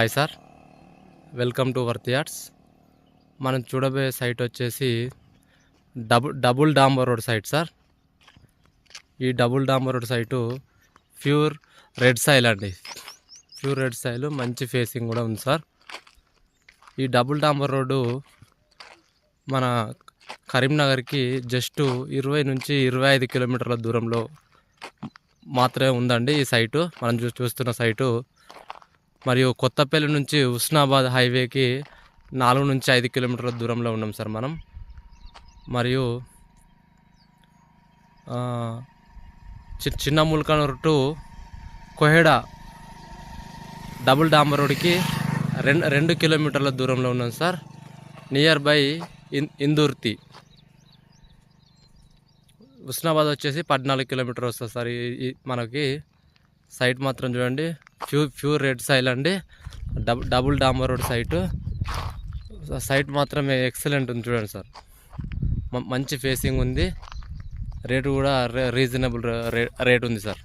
Hi sir, welcome to Worth Yards. మనం చూడబోయే site వచ్చేసి డబుల్ డాంబర్ రోడ్ సైట్ సార్. ఈ డబుల్ డాంబర్ road site pure red soil అండి. ప్యూర్ రెడ్ సాయిల్, మంచి ఫేసింగ్ కూడా ఉంది సార్. ఈ డబుల్ డాంబర్ రోడ్డు మన కరీంనగర్కి జస్ట్ 20 నుంచి 25 కిలోమీటర్ల దూరంలో మాత్రమే ఉందండి ఈ సైటు. మనం చూస్తున్న సైటు. మరియు కొత్తపల్లి నుంచి హుస్నాబాద్ హైవేకి 4 నుంచి 5 కిలోమీటర్ల దూరంలో ఉన్నాం సార్ మనం. మరియు చిన్న ముల్కనూరు టు కోహెడా డబుల్ డాంబర్ రోడ్కి 2 కిలోమీటర్ల దూరంలో ఉన్నాం sir. Near by Indurthi. Husnabad వచ్చేసి 14 కిలోమీటర్ వస్తుంది సార్. మనకి సైట్ మాత్రం చూడండి, ప్యూర్ రెడ్ సాయిల్ అండి. డబుల్ డాంబర్ రోడ్ సైట్ మాత్రం ఎక్సలెంట్ ఉంది చూడండి సార్. మంచి ఫేసింగ్ ఉంది. రేటు కూడా రీజనబుల్ రేట్ ఉంది సార్.